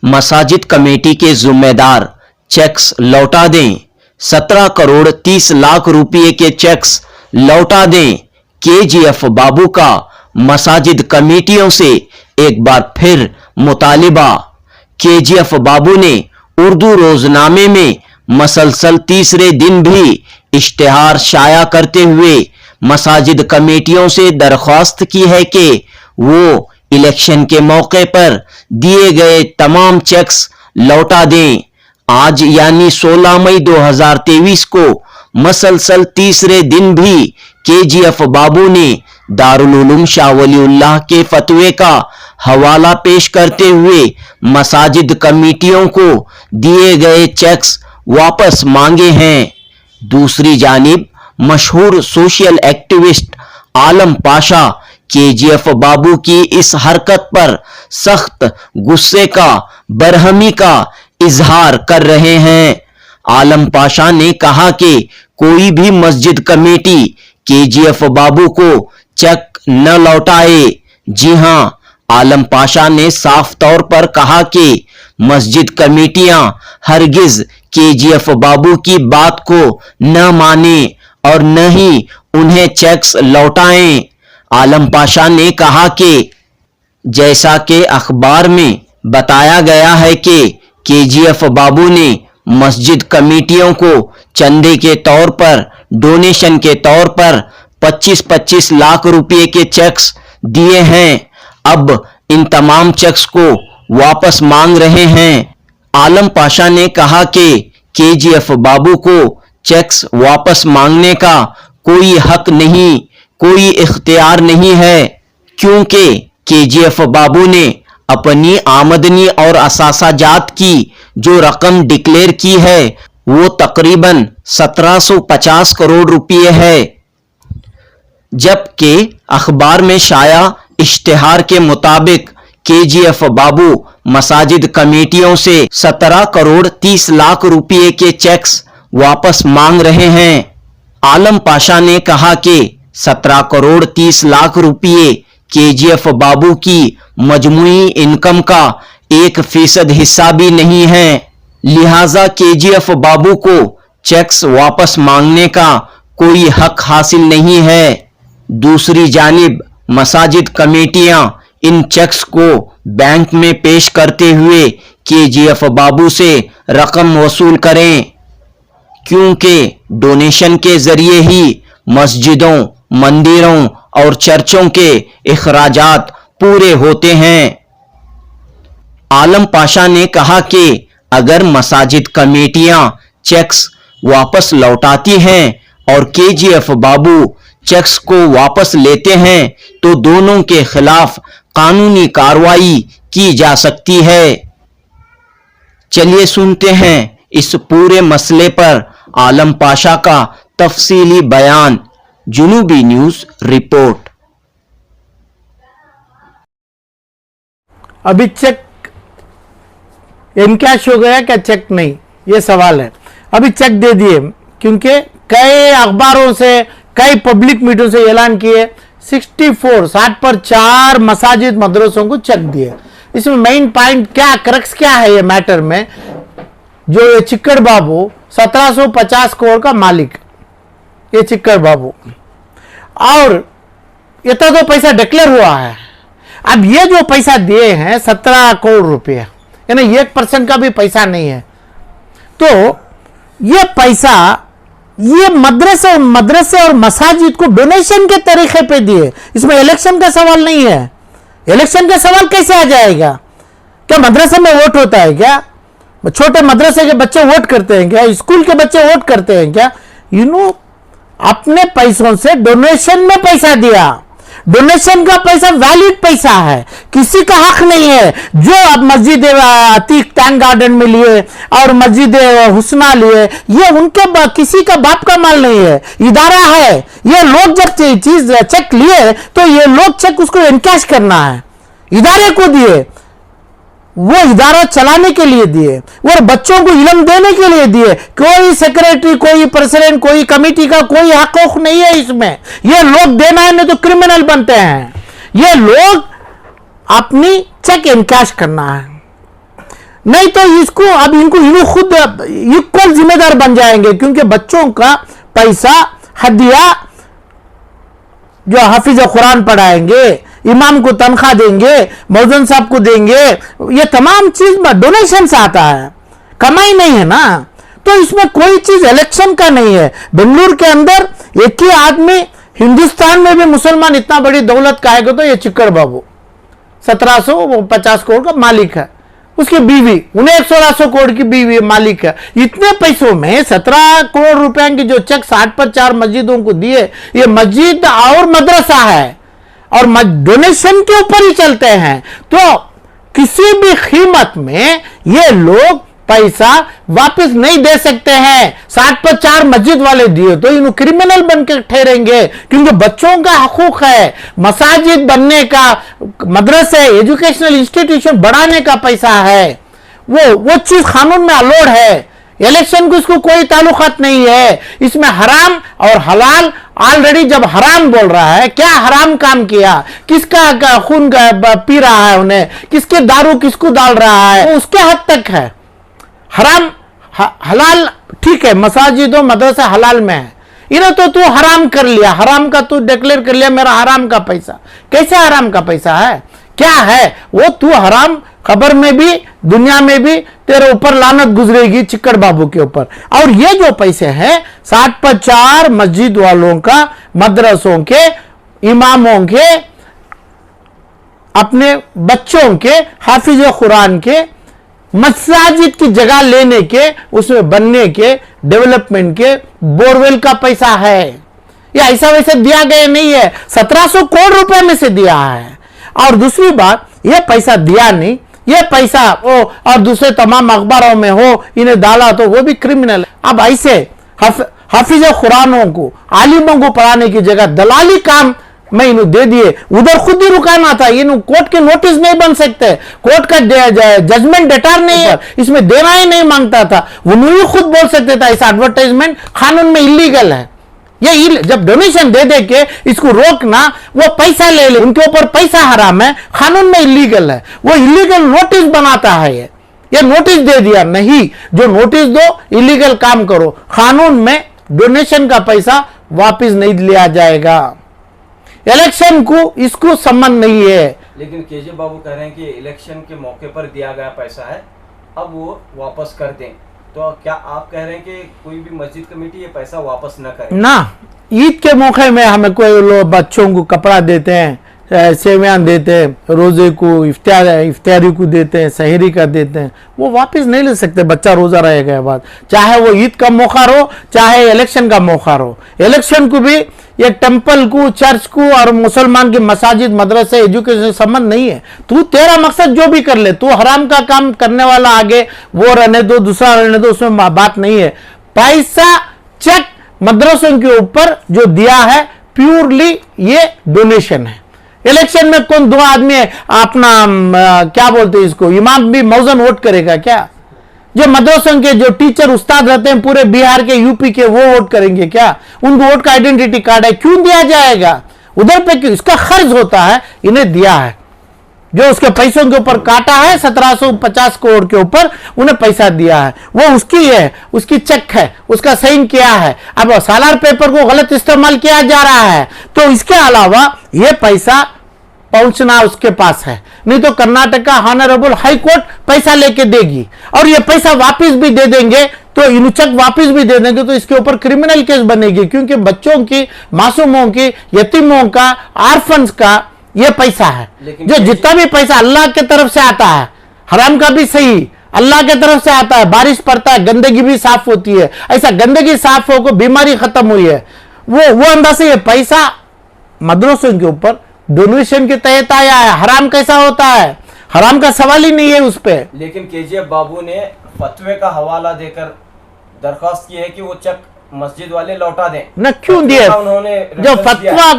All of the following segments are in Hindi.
मसाजिद कमेटी के जिम्मेदार चेक्स लौटा दें। 17 करोड़ 30 लाख रुपए के चेक्स लौटा दें। केजीएफ बाबू का मसाजिद कमेटियों से एक बार फिर मुतालिबा। केजीएफ बाबू ने उर्दू रोजनामे में मसलसल तीसरे दिन भी इश्तिहार शाया करते हुए मसाजिद कमेटियों से दरख्वास्त की है कि वो इलेक्शन के मौके पर दिए गए तमाम चेक्स लौटा दें। आज यानी 16 मई 2023 को मसलसल तीसरे दिन भी केजीएफ बाबू ने दारुल उलूम शाह वलीउल्लाह के फतवे का हवाला पेश करते हुए मसाजिद कमेटियों को दिए गए चेक्स वापस मांगे हैं। दूसरी जानिब मशहूर सोशल एक्टिविस्ट आलम पाशा केजीएफ बाबू की इस हरकत पर सख्त गुस्से का बरहमी का इजहार कर रहे हैं। आलम पाशा ने कहा कि कोई भी मस्जिद कमेटी केजीएफ बाबू को चेक न लौटाए। जी हां, आलम पाशा ने साफ तौर पर कहा कि मस्जिद कमेटियां हरगिज केजीएफ बाबू की बात को न माने और न ही उन्हें चेक्स लौटाएं। आलम पाशा ने कहा कि जैसा कि अखबार में बताया गया है कि केजीएफ बाबू ने मस्जिद कमेटियों को चंदे के तौर पर, डोनेशन के तौर पर 25-25 लाख रुपए के चेक्स दिए हैं। अब इन तमाम चेक्स को वापस मांग रहे हैं। आलम पाशा ने कहा कि केजीएफ बाबू को चेक्स वापस मांगने का कोई हक नहीं, कोई इख्तियार नहीं है, क्योंकि केजीएफ बाबू ने अपनी आमदनी और असासाजात की जो रकम डिक्लेयर की है वो तकरीबन 1750 करोड़ रुपए है, जबकि अखबार में शाया इश्तिहार के मुताबिक केजीएफ बाबू मसाजिद कमेटियों से 17 करोड़ 30 लाख रुपए के चेक्स वापस मांग रहे हैं। आलम पाशा ने कहा कि 17 करोड़ 30 लाख रुपए केजीएफ बाबू की मजमुई इनकम का 1% हिस्सा भी नहीं है, लिहाजा केजीएफ बाबू को चेक्स वापस मांगने का कोई हक हासिल नहीं है। दूसरी जानिब मसाजिद कमेटियां इन चेक्स को बैंक में पेश करते हुए केजीएफ बाबू से रकम वसूल करें, क्योंकि डोनेशन के जरिए ही मस्जिदों, मंदिरों और चर्चों के इखराजात पूरे होते हैं। आलम पाशा ने कहा कि अगर मसाजिद कमेटियां चेक्स वापस लौटाती हैं और केजीएफ बाबू चेक्स को वापस लेते हैं तो दोनों के खिलाफ कानूनी कार्रवाई की जा सकती है। चलिए सुनते हैं इस पूरे मसले पर आलम पाशा का तफसीली बयान। जुनूबी न्यूज रिपोर्ट। अभी चेक इनकैश हो गया क्या चेक नहीं, ये सवाल है। अभी चेक दे दिए, क्योंकि कई अखबारों से, कई पब्लिक मीटिंग से ऐलान किए 60 पर 4 मसाजिद मदरसों को चेक दिए। इसमें मेन पॉइंट क्या, क्रक्स क्या है ये मैटर में, जो ये चिक्कड़ बाबू 1750 करोड़ का मालिक, ये चिक्कड़ बाबू, और इतना तो पैसा डिक्लेयर हुआ है। अब ये जो पैसा दिए हैं 17 करोड़ रुपए, यानी 1% का भी पैसा नहीं है, तो ये पैसा ये मदरसे और मसाजिद को डोनेशन के तरीके पे दिए। इसमें इलेक्शन का सवाल नहीं है। इलेक्शन का सवाल कैसे आ जाएगा? क्या मदरसे में वोट होता है क्या? छोटे मदरसे के बच्चे वोट करते हैं क्या? स्कूल के बच्चे वोट करते हैं क्या? अपने पैसों से डोनेशन में पैसा दिया। डोनेशन का पैसा वैलिड पैसा है, किसी का हक नहीं है। जो अब मस्जिद अतीक टैंक गार्डन में लिए और मस्जिद हुस्ना लिए, ये उनके किसी का बाप का माल नहीं है, इदारा है। ये लोग जब चीज चेक लिए तो ये लोग चेक उसको एनकैश करना है, इदारे को दिए, वो इदारा चलाने के लिए दिए, वो बच्चों को इल्म देने के लिए दिए। कोई सेक्रेटरी, कोई प्रेसिडेंट, कोई कमेटी का कोई हक नहीं है इसमें। ये लोग देना है नहीं तो क्रिमिनल बनते हैं। ये लोग अपनी चेक इनकैश करना है। नहीं तो इसको अब इनको खुद इक्वल जिम्मेदार बन जाएंगे, क्योंकि बच्चों का पैसा हदिया जो हाफिज कुरान पढ़ाएंगे, इमाम को तनख्वाह देंगे, मौजन साहब को देंगे, ये तमाम चीज में डोनेशन से आता है, कमाई नहीं है ना। तो इसमें कोई चीज इलेक्शन का नहीं है। बेंगलुरु के अंदर एक ही आदमी, हिंदुस्तान में भी मुसलमान इतना बड़ी दौलत का आएगा तो ये चिक्कड़ बाबू 1750 करोड़ का मालिक है, उसकी बीवी 1600 करोड़ की बीवी मालिक है। इतने पैसों में 17 करोड़ रुपए की जो चेक 60 पर 4 मस्जिदों को दिए, ये मस्जिद और मदरसा है और डोनेशन के ऊपर ही चलते हैं। तो किसी भी कीमत में ये लोग पैसा वापस नहीं दे सकते हैं। 60 पर 4 मस्जिद वाले दिए तो इन क्रिमिनल बनकर ठहरेंगे, क्योंकि बच्चों का हकूक है। मसाजिद बनने का, मदरसे, एजुकेशनल इंस्टीट्यूशन बढ़ाने का पैसा है, वो चीज कानून में अलोड है। इलेक्शन को इसको कोई ताल्लुकात नहीं है। इसमें हराम और हलाल ऑलरेडी जब हराम बोल रहा है, क्या हराम काम किया, किसका खून पी रहा है, उन्हें किसके दारू किसको डाल रहा है, वो उसके हद तक है। हराम हलाल ठीक है, मसाजिदों मदरसा हलाल में है, इन्हें तो तू हराम कर लिया, हराम का तू डिक्लेयर कर लिया, मेरा हराम का पैसा। कैसे हराम का पैसा है, क्या है वो? तू हराम खबर में भी दुनिया में भी तेरे ऊपर लानत गुजरेगी चिक्कड़ बाबू के ऊपर। और ये जो पैसे हैं 60 पर 4 मस्जिद वालों का, मदरसों के, इमामों के, अपने बच्चों के, हाफिज कुरान के, मसाजिद की जगह लेने के, उसमें बनने के, डेवलपमेंट के, बोरवेल का पैसा है। ये ऐसा वैसे दिया गया नहीं है, 1700 करोड़ रुपए में से दिया है। और दूसरी बात, ये पैसा दिया नहीं, ये पैसा हो और दूसरे तमाम अखबारों में हो, इन्हें डाला तो वो भी क्रिमिनल है। अब ऐसे हाफिज कुरानों को, आलिमों को पढ़ाने की जगह दलाली काम में इन्हों दे दिए। उधर खुद ही रुकाना था, इन्हों कोर्ट के नोटिस नहीं बन सकते, कोर्ट का जजमेंट डेटार नहीं है, इसमें देना ही नहीं मांगता था। उन्होंने खुद बोल सकते था ऐसा एडवर्टाइजमेंट कानून में इलीगल है। ये जब डोनेशन दे दे के इसको रोकना, वो पैसा ले ले, उनके ऊपर पैसा हराम है, कानून में इलीगल है, वो इलीगल नोटिस बनाता है। ये नोटिस दे दिया, नहीं, जो नोटिस दो इलीगल काम करो, कानून में डोनेशन का पैसा वापस नहीं लिया जाएगा। इलेक्शन को इसको संबंध नहीं है। लेकिन केजे बाबू कह रहे हैं कि इलेक्शन के मौके पर दिया गया पैसा है, अब वो वापस कर दें। तो क्या आप कह रहे हैं कि कोई भी मस्जिद कमेटी ये पैसा वापस न करे? ना, ईद के मौके में हमें कोई लोग बच्चों को कपड़ा देते हैं, सेवयान देते हैं, रोजे को इफ्तारी को देते हैं, सहरी का देते हैं, वो वापस नहीं ले सकते। बच्चा रोजा रहेगा बाद, चाहे वो ईद का मौका हो, चाहे इलेक्शन का मौका हो। इलेक्शन को भी ये टेंपल को, चर्च को और मुसलमान के मसाजिद, मदरसे, एजुकेशन संबंध नहीं है। तू तेरा मकसद जो भी कर ले, तू हराम का काम करने वाला आगे वो रहने दो, दूसरा रहने दो, उसमें बात नहीं है। पैसा चेक मदरसों के ऊपर जो दिया है प्योरली ये डोनेशन है। इलेक्शन में कौन दो आदमी है अपना क्या बोलते हैं इसको, इमाम भी मौजन वोट करेगा क्या? जो मदरसों के जो टीचर उस्ताद रहते हैं पूरे बिहार के, यूपी के, वो वोट करेंगे क्या? उनको वोट का आइडेंटिटी कार्ड है, क्यों दिया जाएगा? उधर पे क्यों? इसका खर्च होता है, इन्हें दिया है। जो उसके पैसों के ऊपर काटा है 1750 करोड़ के ऊपर, उन्हें पैसा दिया है, वो उसकी है, उसकी चेक है, उसका साइन किया है। अब सालार पेपर को गलत इस्तेमाल किया जा रहा है, तो इसके अलावा ये पैसा पहुंचना उसके पास है। नहीं तो कर्नाटक का ऑनरेबल हाई कोर्ट पैसा लेके देगी और ये पैसा वापस भी दे देंगे, तो इन चेक वापस भी दे देंगे, तो इसके ऊपर क्रिमिनल केस बनेगी, क्योंकि बच्चों की, मासूमों की, यतीमों का, आर्फन्स का ये पैसा है। जो जितना भी पैसा अल्लाह के तरफ से आता है, हराम का भी सही अल्लाह के तरफ से आता है, बारिश पड़ता है, गंदगी भी साफ होती है, ऐसा गंदगी साफ हो को बीमारी खत्म हुई है, वो अंदाज से ये पैसा मदरसों के ऊपर डोनेशन के तहत आया है। हराम कैसा होता है? हराम का सवाल ही नहीं है उस पे। लेकिन केजीएफ बाबू ने फतवे का हवाला देकर दरखास्त की है कि वो चेक मस्जिद वाले लौटा दें। न क्यों दिए? उन्होंने जो फतवा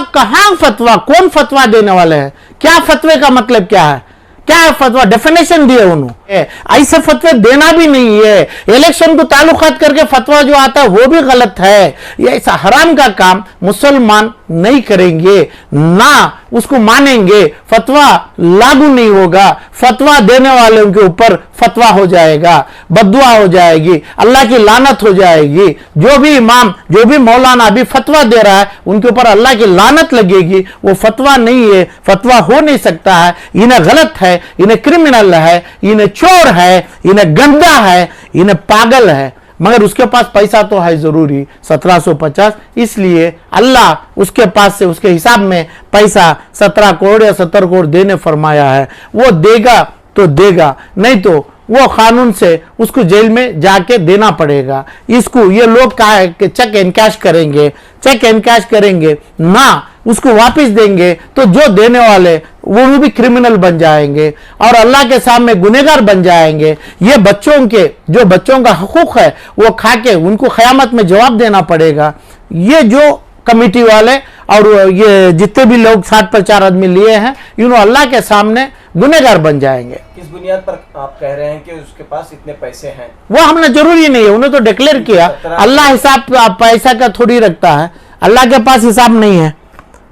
कहाँ, फतवा कौन फतवा देने वाले हैं? क्या फतवे का मतलब क्या है? क्या फतवा डेफिनेशन दिए उन्होंने? ऐसे फतवे देना भी नहीं है। इलेक्शन को ताल्लुकात करके फतवा जो आता है वो भी गलत है। ये ऐसा हराम का काम मुसलमान नहीं करेंगे, ना उसको मानेंगे, फतवा लागू नहीं होगा, फतवा देने वालों के ऊपर फतवा हो जाएगा, बद्दुआ हो जाएगी, अल्लाह की लानत हो जाएगी। जो भी इमाम, जो भी मौलाना अभी फतवा दे रहा है उनके ऊपर अल्लाह की लानत लगेगी। वो फतवा नहीं है, फतवा हो नहीं सकता है, इन्हें गलत है, इन्हें क्रिमिनल है, इन्हें चोर है, इन्हें गंदा है, इन्हें पागल है। मगर उसके पास पैसा तो है जरूरी 1750, इसलिए अल्लाह उसके पास से उसके हिसाब में पैसा 17 करोड़ या 70 करोड़ देने फरमाया है। वो देगा तो देगा, नहीं तो वो कानून से उसको जेल में जाके देना पड़ेगा। इसको ये लोग कहा है कि चेक एनकैश करेंगे, चेक एनकैश करेंगे ना उसको वापस देंगे तो जो देने वाले वो भी क्रिमिनल बन जाएंगे और अल्लाह के सामने गुनहगार बन जाएंगे। ये बच्चों के, जो बच्चों का हकूक है वो खा के उनको क़यामत में जवाब देना पड़ेगा। ये जो कमेटी वाले और ये जितने भी लोग 60 पर 4 आदमी लिए हैं, इन्होंने अल्लाह के सामने गुनहगार बन जाएंगे। किस बुनियाद पर आप कह रहे हैं कि उसके पास इतने पैसे हैं? वो हमने जरूरी नहीं है, उन्हें तो डिक्लेयर किया। अल्लाह हिसाब पैसा का थोड़ी रखता है, अल्लाह के पास हिसाब नहीं है,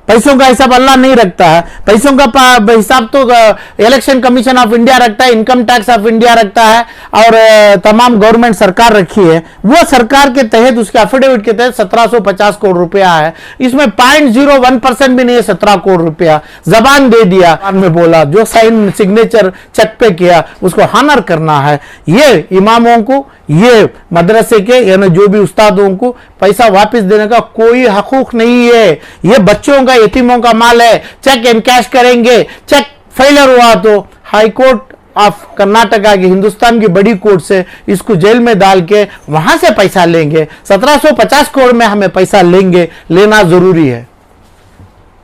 पैसों का हिसाब अल्लाह नहीं रखता है। पैसों का हिसाब तो इलेक्शन कमीशन ऑफ इंडिया रखता है, इनकम टैक्स ऑफ इंडिया रखता है और तमाम गवर्नमेंट सरकार रखी है। वो सरकार के तहत उसके एफिडेविट के तहत 1750 करोड़ रुपया है। इसमें 0.01% भी नहीं है 17 करोड़ रुपया। जबान दे दिया, में बोला, जो साइन सिग्नेचर चेक पे किया उसको हानर करना है। ये इमामों को, ये मदरसे के यानी जो भी उस्तादों को पैसा वापस देने का कोई हकूक नहीं है। ये बच्चों का, यतीमों का माल है। चेक एनकैश करेंगे, चेक फेलियर हुआ तो हाई कोर्ट ऑफ कर्नाटका की, हिंदुस्तान की बड़ी कोर्ट से इसको जेल में डाल के वहां से पैसा लेंगे। 1750 करोड़ में हमें पैसा लेंगे, लेना जरूरी है।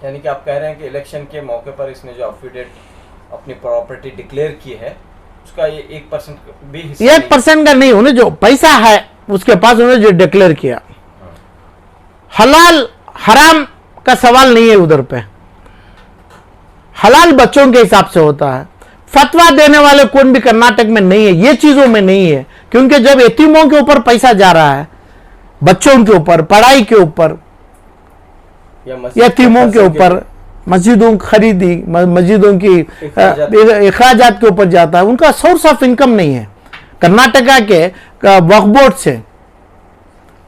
यानी कि आप कह रहे हैं कि इलेक्शन के मौके पर इसने जो एफिडेविट अपनी प्रॉपर्टी डिक्लेयर की है उसका ये 1% भी हिस्सा 1% का नहीं, उन्हें जो पैसा है उसके पास उन्होंने जो डिक्लेयर किया। हलाल हराम का सवाल नहीं है उधर पे, हलाल बच्चों के हिसाब से होता है। फतवा देने वाले कौन भी कर्नाटक में नहीं है, ये चीजों में नहीं है। क्योंकि जब यतीमों के ऊपर पैसा जा रहा है, बच्चों के ऊपर, पढ़ाई के ऊपर, यतीमों के ऊपर, मस्जिदों खरीदी, मस्जिदों की अखराजात के ऊपर जाता है, उनका सोर्स ऑफ इनकम नहीं है। कर्नाटका के वक्फ बोर्ड से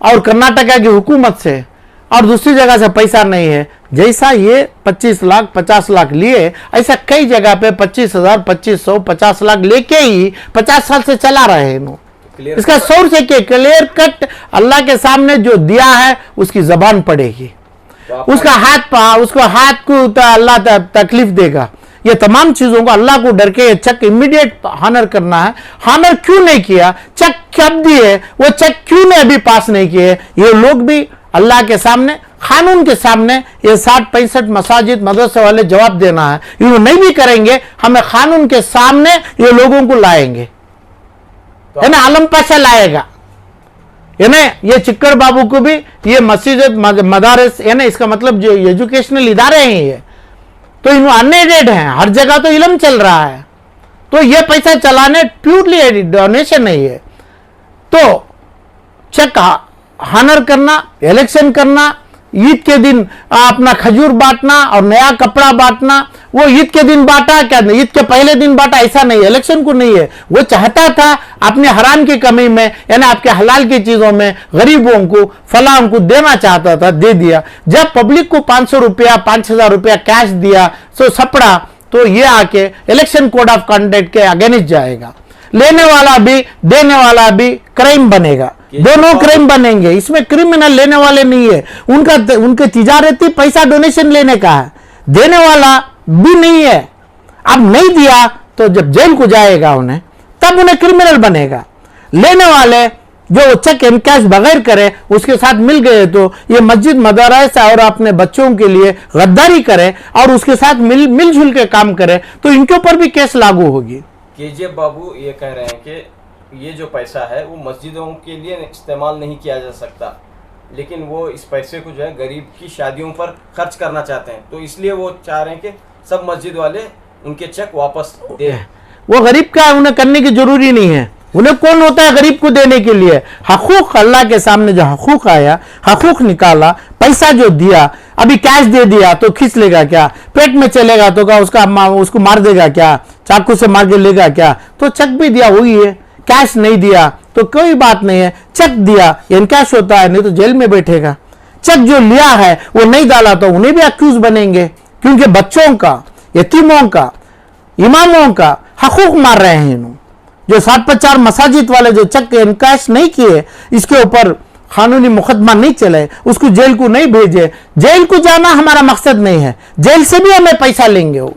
और कर्नाटका की हुकूमत से और दूसरी जगह से पैसा नहीं है। जैसा ये 25 लाख 50 लाख लिए, ऐसा कई जगह पे 25,000 2500 50 लाख लेके ही 50 साल से चला रहे हैं। इसका सोर्स है कि क्लियर कट अल्लाह के सामने जो दिया है उसकी जबान पड़ेगी, उसका उसको हाथ को अल्लाह तकलीफ देगा। ये तमाम चीजों को अल्लाह को डर के चेक इमीडिएट हानर करना है। हानर क्यों नहीं किया, चेक कब दिए, वो चेक क्यों नहीं अभी पास नहीं किए, ये लोग भी अल्लाह के सामने, कानून के सामने, ये 60-65 मसाजिद मदरसे वाले जवाब देना है। ये नहीं भी करेंगे, हमें कानून के सामने ये लोगों को लाएंगे, है ना, आलम पाशा लाएगा, है ना। ये चिक्कड़ बाबू को भी ये मस्जिद मदारस, है ना, इसका मतलब जो एजुकेशनल इदारे हैं ये तो इन अनएडेड हैं, हर जगह तो इल्म चल रहा है, तो ये पैसा चलाने प्योरली डोनेशन नहीं है। तो चेक हानर करना, इलेक्शन करना, ईद के दिन अपना खजूर बांटना और नया कपड़ा बांटना, वो ईद के दिन बांटा क्या, ईद के पहले दिन बांटा, ऐसा नहीं, इलेक्शन को नहीं है। वो चाहता था अपने हराम की कमी में, यानी आपके हलाल की चीजों में गरीबों को, फलां को देना चाहता था, दे दिया। जब पब्लिक को 500 रुपया 5,000 रुपया कैश दिया सो सपड़ा, तो ये आके इलेक्शन कोड ऑफ कंडक्ट के अगेंस्ट जाएगा। लेने वाला भी देने वाला भी क्राइम बनेगा, दोनों क्राइम बनेंगे। इसमें क्रिमिनल लेने वाले नहीं है, उनके तिजारती पैसा डोनेशन लेने का है, देने वाला भी नहीं है। अब नहीं दिया तो जब जेल को जाएगा उन्हें, तब उन्हें क्रिमिनल बनेगा। लेने वाले जो चेक एनकैश बगैर करे, उसके साथ मिल गए तो ये मस्जिद मदरसा और अपने बच्चों के लिए गद्दारी करे और उसके साथ मिलजुल के काम करे, तो इनके ऊपर भी केस लागू होगी। केजीएफ बाबू ये कह रहे हैं कि ये जो पैसा है वो मस्जिदों के लिए इस्तेमाल नहीं किया जा सकता, लेकिन वो इस पैसे को जो है गरीब की शादियों पर खर्च करना चाहते हैं, तो इसलिए वो चाह रहे हैं कि सब मस्जिद वाले उनके चेक वापस दे। वो गरीब का उन्हें करने की जरूरी नहीं है, उन्हें कौन होता है गरीब को देने के लिए। हकूक अल्लाह के सामने जो हकूक आया, हकूक निकाला, पैसा जो दिया, अभी कैश दे दिया तो खींच लेगा क्या, पेट में चलेगा तो क्या उसको मार देगा क्या, चाकू से मार के लेगा क्या। तो चेक भी दिया वही है, कैश नहीं दिया तो कोई बात नहीं है, चेक दिया इनकैश होता है, नहीं तो जेल में बैठेगा। चेक जो लिया है वो नहीं डाला तो उन्हें भी अक्यूज बनेंगे, क्योंकि बच्चों का, यतीमों का, इमामों का हकूक मार रहे हैं इन्होंने। जो 7 पर 4 मसाजिद वाले जो चेक इनकैश नहीं किए, इसके ऊपर कानूनी मुकदमा नहीं चले, उसको जेल को नहीं भेजे। जेल को जाना हमारा मकसद नहीं है, जेल से भी हमें पैसा लेंगे वो।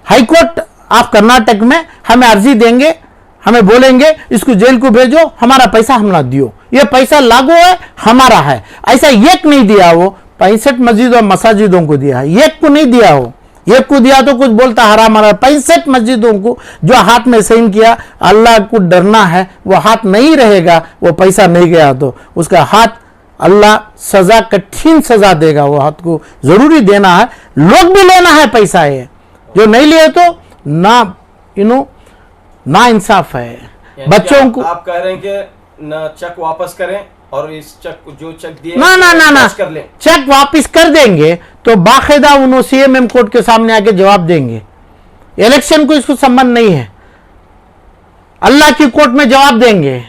हाईकोर्ट ऑफ कर्नाटक में हमें अर्जी देंगे, हमें बोलेंगे इसको जेल को भेजो, हमारा पैसा हम ना दियो, ये पैसा लागू है हमारा है। ऐसा एक नहीं दिया, वो 65 मस्जिद और मसाजिदों को दिया है, एक को नहीं दिया। वो एक को दिया तो कुछ बोलता हराम हराम। 65 मस्जिदों को जो हाथ में साइन किया, अल्लाह को डरना है, वो हाथ नहीं रहेगा, वो पैसा नहीं गया तो उसका हाथ अल्लाह सजा, कठिन सजा देगा। वो हाथ को जरूरी देना है, लोग भी लेना है पैसा, ये जो नहीं लिए तो ना इंसाफ है बच्चों को। आप कह रहे हैं कि न चेक वापस करें और इस चेक जो चेक दिए ना कर लें। चेक वापस कर देंगे तो बाकायदा उन्होंने सीएमएम कोर्ट के सामने आके जवाब देंगे। इलेक्शन को इसको संबंध नहीं है, अल्लाह की कोर्ट में जवाब देंगे।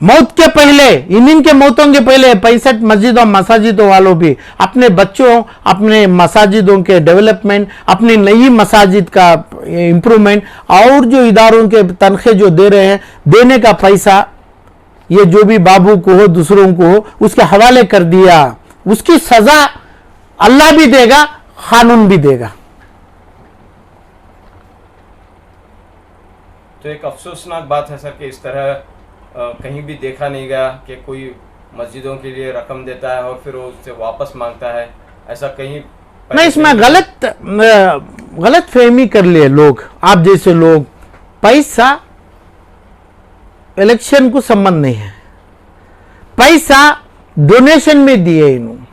मौत के पहले, इन के मौतों के पहले 65 मस्जिदों मसाजिदों वालों भी अपने बच्चों, अपने मसाजिदों के डेवलपमेंट, अपनी नई मसाजिद का इंप्रूवमेंट और जो इदारों के तनख्वाह जो दे रहे हैं, देने का पैसा ये जो भी बाबू को हो, दूसरों को हो, उसके हवाले कर दिया। उसकी सजा अल्लाह भी देगा, कानून भी देगा। तो एक अफसोसनाक बात है सर कि इस तरह कहीं भी देखा नहीं गया कि कोई मस्जिदों के लिए रकम देता है और फिर वो उससे वापस मांगता है। ऐसा कहीं नहीं, इसमें गलत फहमी कर लिए लोग, आप जैसे लोग। पैसा इलेक्शन को संबंध नहीं है, पैसा डोनेशन में दिए इन्होंने,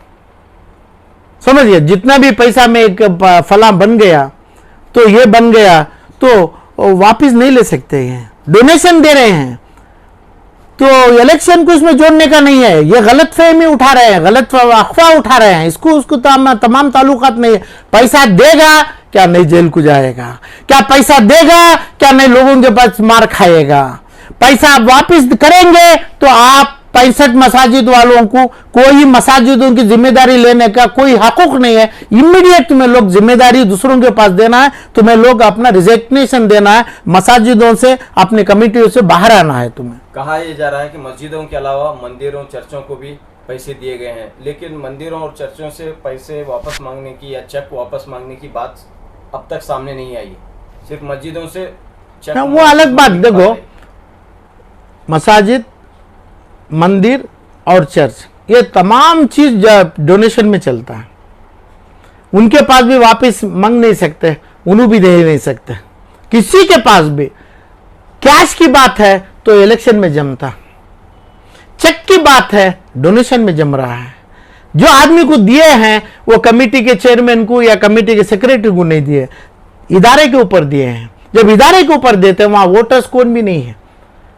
समझिए। जितना भी पैसा में एक फला बन गया तो ये बन गया तो वापिस नहीं ले सकते हैं, डोनेशन दे रहे हैं। तो इलेक्शन को इसमें जोड़ने का नहीं है, ये गलत फहमी उठा रहे हैं, गलत अफवाह उठा रहे हैं। इसको उसको तमाम ताल्लुकात नहीं है। पैसा देगा क्या नहीं जेल को जाएगा, क्या पैसा देगा क्या नहीं लोगों के पास मार खाएगा। पैसा वापस करेंगे तो आप 65 मसाजिद वालों को कोई मसाजिदों की जिम्मेदारी लेने का कोई हकूक नहीं है। इमीडिएट तुम्हें लोग जिम्मेदारी दूसरों के पास देना है, तुम्हें लोग अपना रिजिग्नेशन देना है, मसाजिदों से, अपनी कमेटियों से बाहर आना है। तुम्हें कहा यह जा रहा है कि मस्जिदों के अलावा मंदिरों, चर्चों को भी पैसे दिए गए हैं, लेकिन मंदिरों और चर्चों से पैसे वापस मांगने की या चेक वापस मांगने की बात अब तक सामने नहीं आई। सिर्फ मस्जिदों से चेक, वो अलग बात। देखो, मसाजिद, मंदिर और चर्च, ये तमाम चीज डोनेशन में चलता है। उनके पास भी वापस मांग नहीं सकते, उन्हें भी दे नहीं सकते, किसी के पास भी। कैश की बात है तो इलेक्शन में जमता, चेक की बात है डोनेशन में जम रहा है। जो आदमी को दिए हैं वो कमेटी के चेयरमैन को या कमेटी के सेक्रेटरी को नहीं दिए, इदारे के ऊपर दिए हैं। जब इदारे के ऊपर देते हैं वहां वोटर्स कौन भी नहीं है,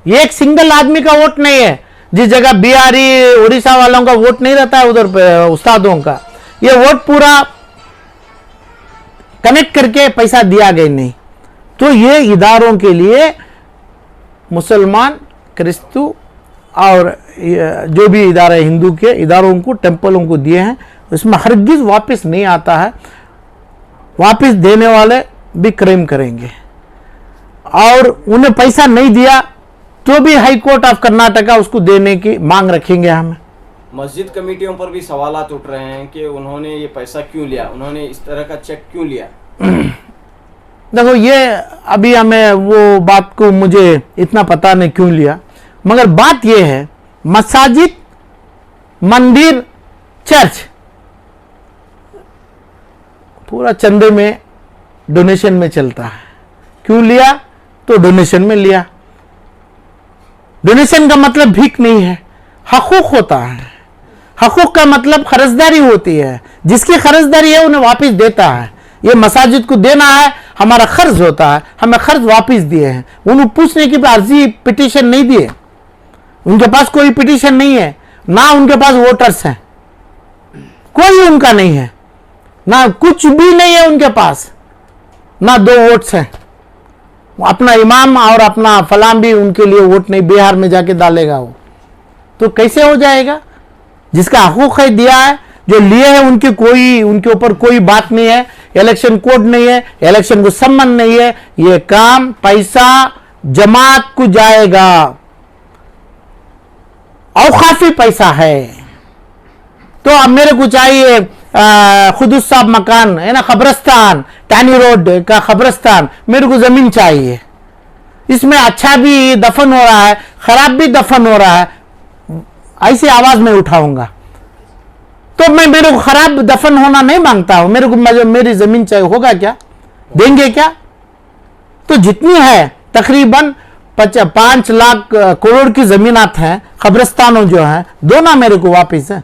ये एक सिंगल आदमी का वोट नहीं है। जिस जगह बिहारी, उड़ीसा वालों का वोट नहीं रहता है उधर उस्तादों का, ये वोट पूरा कनेक्ट करके पैसा दिया गया नहीं। तो ये इदारों के लिए मुसलमान, क्रिस्तु और जो भी इदारे हिंदू के इदारों को, टेम्पलों को दिए हैं, इसमें हरगिज वापस नहीं आता है। वापस देने वाले भी क्लेम करेंगे, और उन्हें पैसा नहीं दिया तो भी हाई कोर्ट ऑफ कर्नाटका उसको देने की मांग रखेंगे। हमें मस्जिद कमेटियों पर भी सवालात उठ रहे हैं कि उन्होंने ये पैसा क्यों लिया, उन्होंने इस तरह का चेक क्यों लिया। देखो, ये अभी हमें वो बात को मुझे इतना पता नहीं क्यों लिया, मगर बात ये है मसाजिद, मंदिर, चर्च पूरा चंदे में, डोनेशन में चलता है। क्यों लिया तो डोनेशन में लिया। डोनेशन का मतलब भीख नहीं है, हकूक होता है। हकूक का मतलब खर्चदारी होती है, जिसकी खर्चदारी है उन्हें वापस देता है। ये मसाजिद को देना है, हमारा खर्च होता है, हमें खर्च वापस दिए हैं। उन्हें पूछने की अर्जी, पिटीशन नहीं दिए, उनके पास कोई पिटीशन नहीं है, ना उनके पास वोटर्स हैं। उनका नहीं है, ना कुछ भी नहीं है उनके पास, ना 2 वोट्स हैं। अपना इमाम और अपना फलाम भी उनके लिए वोट नहीं बिहार में जाके डालेगा वो, तो कैसे हो जाएगा? जिसका हकूक है दिया है, जो लिए है उनके ऊपर कोई बात नहीं है, इलेक्शन कोड नहीं है, इलेक्शन को संबंध नहीं है, ये काम पैसा जमात को जाएगा और काफी पैसा है। तो अब मेरे को चाहिए खुदूस साहब मकान है ना, कब्रस्तान, टैनी रोड का कब्रस्तान, मेरे को जमीन चाहिए, इसमें अच्छा भी दफन हो रहा है, खराब भी दफन हो रहा है, ऐसी आवाज में उठाऊंगा। तो मैं मेरे को खराब दफन होना नहीं मांगता हूं, मेरे को मेरी जमीन चाहिए, होगा क्या? देंगे क्या? तो जितनी है तकरीबन 5 लाख करोड़ की जमीनात हैं, कब्रिस्तानों जो हैं, दो ना मेरे को वापिस है,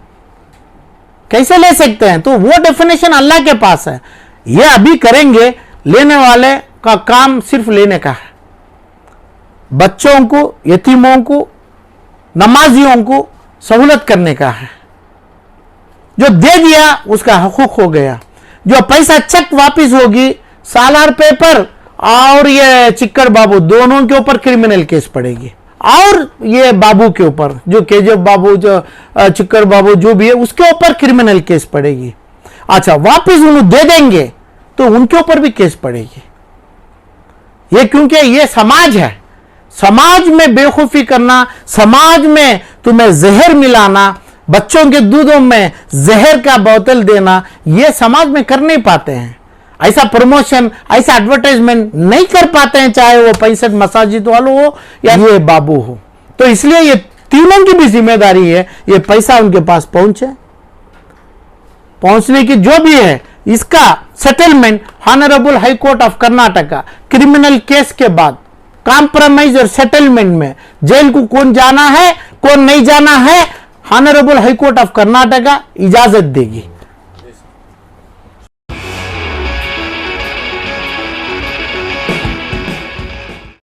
कैसे ले सकते हैं? तो वो डेफिनेशन अल्लाह के पास है। ये अभी करेंगे, लेने वाले का काम सिर्फ लेने का है, बच्चों को, यतीमों को, नमाजियों को सहूलत करने का है। जो दे दिया उसका हकूक हो गया, जो पैसा चेक वापिस होगी, सालार पेपर और ये चिक्कर बाबू दोनों के ऊपर क्रिमिनल केस पड़ेगी, और ये बाबू के ऊपर, जो केजीएफ बाबू, जो चिक्कर बाबू जो भी है, उसके ऊपर क्रिमिनल केस पड़ेगी। अच्छा, वापिस उन्हें दे देंगे तो उनके ऊपर भी केस पड़ेगी। ये क्योंकि ये समाज है, समाज में बेवकूफी करना, समाज में तुम्हें जहर मिलाना, बच्चों के दूधों में जहर का बोतल देना, ये समाज में कर नहीं पाते हैं। ऐसा प्रमोशन, ऐसा एडवर्टाइजमेंट नहीं कर पाते हैं, चाहे वो 65 मसाजिद वालों हो या ये बाबू हो। तो इसलिए ये तीनों की भी जिम्मेदारी है ये पैसा उनके पास पहुंचे, पहुंचने की जो भी है, इसका settlement honourable high court of Karnataka criminal case के बाद कॉम्प्रोमाइज और सेटलमेंट में जेल को कौन जाना है, कौन नहीं जाना है, honourable high court of Karnataka इजाजत देगी।